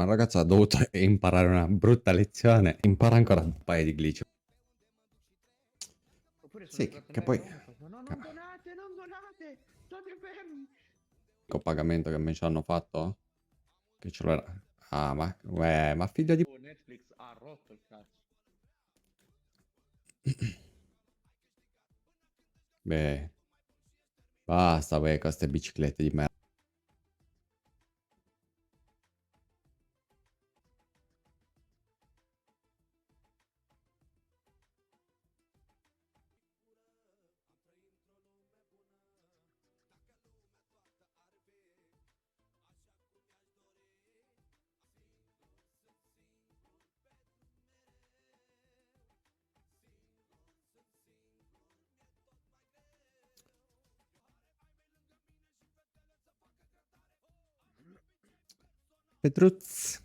ma il ragazzo ha dovuto imparare una brutta lezione. Impara ancora un paio di glitch. Oppure sono Sì, arrivato che là e poi... uno fa, no, non donate, non donate, state fermi. L'unico pagamento che mi ci hanno fatto? Che ce l'era... Ah, ma figlio di... Oh, Netflix ha rotto il cazzo. Beh, basta, con queste biciclette di merda. Petruz.